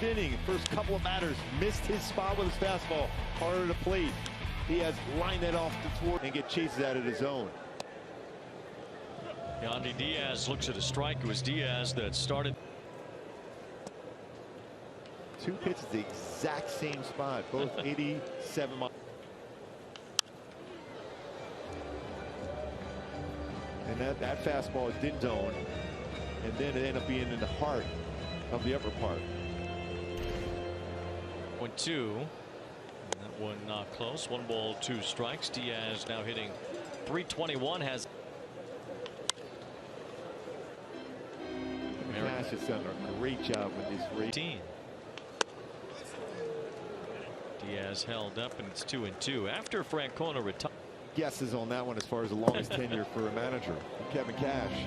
Inning, first couple of batters, missed his spot with his fastball, harder to plate. He has lined that off the toward and get chases out of his zone. Yandy Diaz looks at a strike. It was Diaz that started. Two pitches, the exact same spot, both 87 miles. And that fastball didn't zone, and then it ended up being in the heart of the upper part. 1-2. That one not close. 1 ball, 2 strikes. Diaz now hitting .321. Has Nash has done a great job with his rating. Diaz held up, and it's 2-2 after Francona retired. Guesses on that one as far as the longest tenure for a manager, Kevin Cash.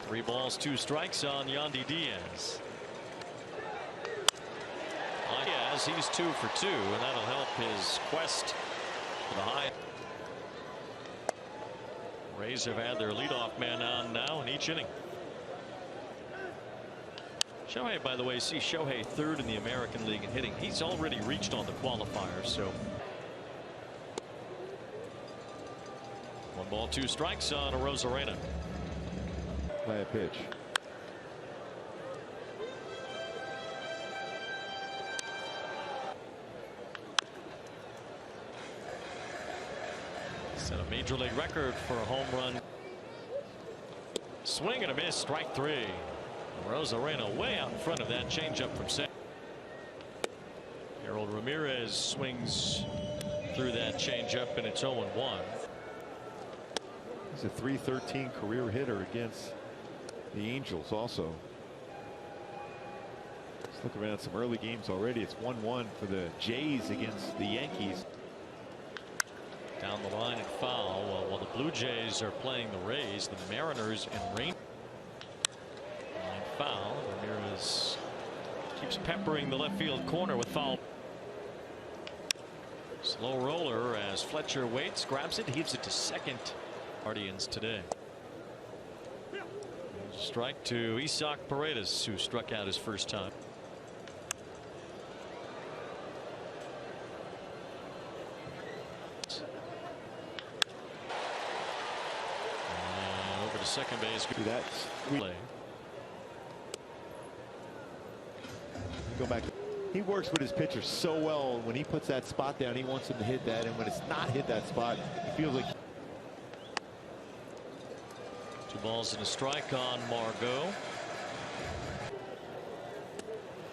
Three balls, 2 strikes on Yandy Diaz. Diaz, he's 2 for 2, and that'll help his quest for the high. Rays have had their leadoff man on now in each inning. Shohei, by the way, see Shohei 3rd in the American League in hitting. He's already reached on the qualifier, so 1 ball, 2 strikes on a Rosarena. Play a pitch. Set a major league record for a home run. Swing and a miss, strike 3. Rosarena way out in front of that changeup from second. Harold Ramirez swings through that changeup, and it's 0-1. He's a .313 career hitter against the Angels also. Let's look around some early games already. It's 1-1 for the Jays against the Yankees. Down the line and foul. While the Blue Jays are playing the Rays, the Mariners and Rangers. Line foul. Ramirez keeps peppering the left field corner with foul. Slow roller as Fletcher waits, grabs it, heaves it to second. Guardians today. Strike to Isaac Paredes, who struck out his first time. And over to second base. That's play. Go back. He works with his pitcher so well. When he puts that spot down, he wants him to hit that, and when it's not hit that spot, he feels like. 2 balls and a strike on Margot.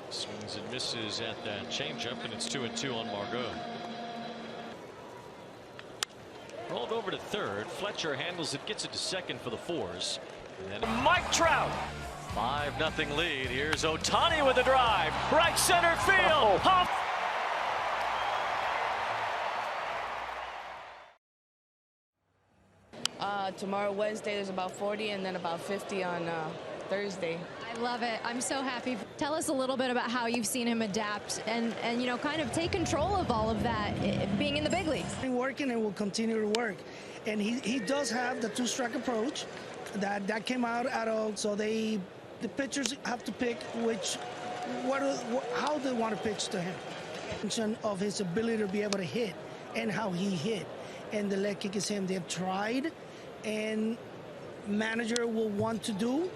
Swings and misses at that changeup, and it's 2-2 on Margot. Rolled over to third. Fletcher handles it, gets it to second for the Fours. And then Mike Trout. 5-0 lead. Here's Ohtani with a drive. Right center field. Hop. Tomorrow, Wednesday, there's about 40, and then about 50 on Thursday. I love it. I'm so happy. Tell us a little bit about how you've seen him adapt and you know, kind of take control of all of that, being in the big leagues. He's working and will continue to work. And he does have the 2-strike approach that came out of, so the pitchers have to pick how they want to pitch to him. Function of his ability to be able to hit and how he hit. And the leg kick is him. They've tried, and manager will want to do,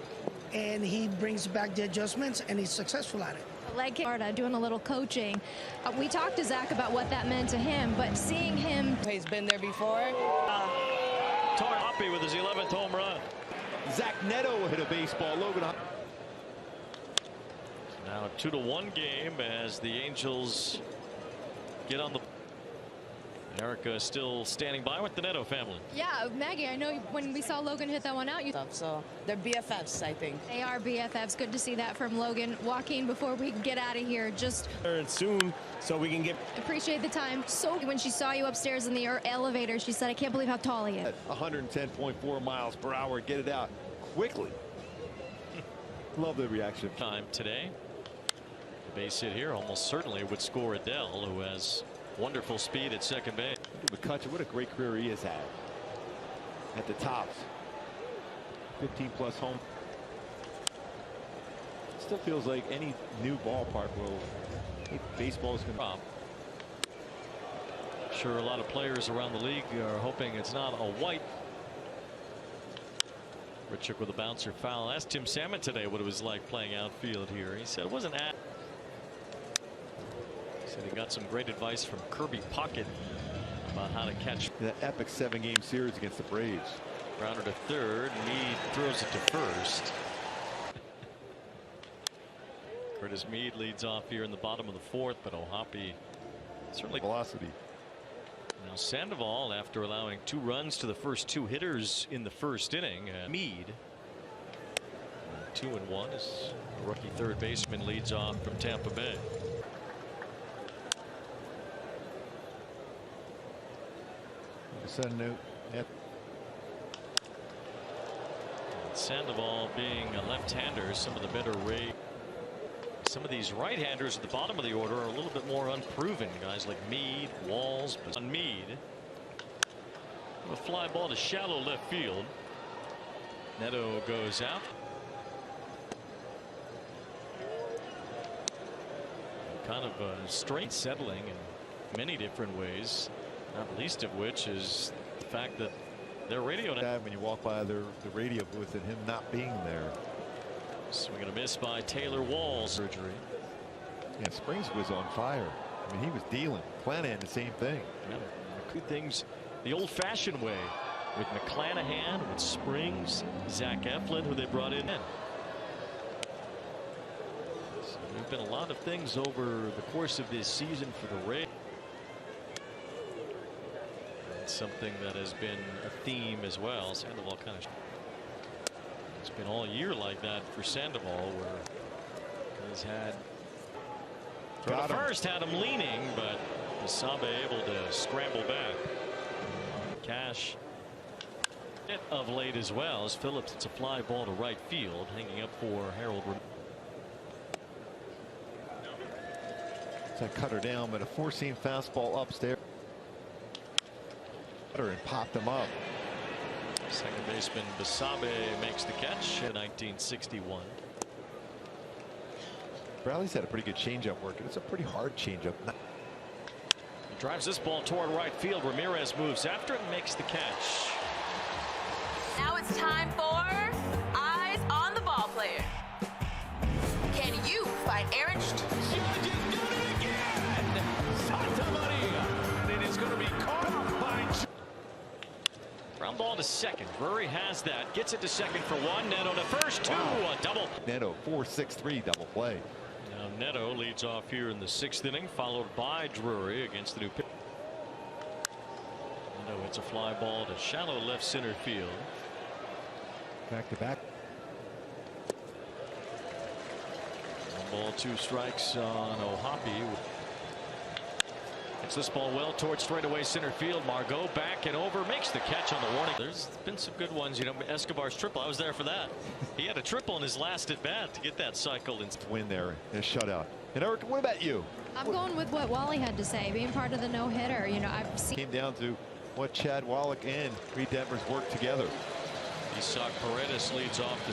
and he brings back the adjustments, and he's successful at it. Leg kick, doing a little coaching. We talked to Zach about what that meant to him, but seeing him. He's been there before. Tony Hoppy with his 11th home run. Zach Neto hit a baseball. Logan. Now a 2-1 game as the Angels get on the. Erica is still standing by with the Neto family. Yeah, Maggie, I know when we saw Logan hit that one out. So they're BFFs, I think. They are BFFs. Good to see that from Logan. Joaquin, before we get out of here, just soon so we can get. Appreciate the time. So when she saw you upstairs in the elevator, she said, I can't believe how tall he is. 110.4 miles per hour. Get it out quickly. Love the reaction. Time today. The base hit here almost certainly would score Adele, who has wonderful speed at second base. McCutcheon, what a great career he has had at the tops. 15+ home still feels like any new ballpark will. Baseball is going to. Sure, a lot of players around the league are hoping it's not a white. Richard with a bouncer foul. I asked Tim Salmon today what it was like playing outfield here. He said it wasn't at. He said he got some great advice from Kirby Puckett about how to catch that epic 7-game series against the Braves. Grounder to third. Meade throws it to first. Curtis Meade leads off here in the bottom of the fourth, but O'Hoppe certainly velocity. Now Sandoval, after allowing 2 runs to the first 2 hitters in the first inning, Meade 2-1 as the rookie third baseman leads off from Tampa Bay. Sudden note. Yep. Sandoval being a left-hander, some of the better rate. Some of these right-handers at the bottom of the order are a little bit more unproven. Guys like Meade, Walls, but on Meade. A fly ball to shallow left field. Neto goes out. Kind of a straight settling in many different ways, not least of which is the fact that their radio. When you walk by the radio booth and him not being there. Swing and a miss by Taylor Walls. Surgery. Yeah, Springs was on fire. I mean, he was dealing. Clanahan, the same thing. Yeah, good things the old-fashioned way with McClanahan, with Springs, Zach Eflin, who they brought in. So there have been a lot of things over the course of this season for the Rays. It's something that has been a theme as well. Sandoval kind of. It's been all year like that for Sandoval, where he's had. For the first, had him leaning, but Basabe able to scramble back. Cash of late as well as Phillips. It's a fly ball to right field, hanging up for Harold. So I cut her down, but a 4-seam fastball upstairs. And popped him up. Second baseman Basabe makes the catch in 1961. Bradley's had a pretty good changeup working. It's a pretty hard changeup. He drives this ball toward right field. Ramirez moves after it and makes the catch. Now it's time for Eyes on the Ball Player. Can you find Aaron? Santa Maria. It is going to be caught by. Ground ball to second. Drury has that. Gets it to second for 1. Neto to first. 2. Wow. A double. Neto 4-6-3 double play. Now Neto leads off here in the 6th inning, followed by Drury against the new pitch. Neto hits a fly ball to shallow left center field. Back to back. 1 ball, 2 strikes on O'Hoppe. It's this ball well towards straightaway center field. Margot back and over, makes the catch on the warning. There's been some good ones, you know. Escobar's triple, I was there for that. He had a triple in his last at bat to get that cycle. Win there in a shutout. And Eric, what about you? I'm going with what Wally had to say, being part of the no-hitter. You know, I've seen. Came down to what Chad Wallach and Reed Detmers worked together. Isak Paredes leads off the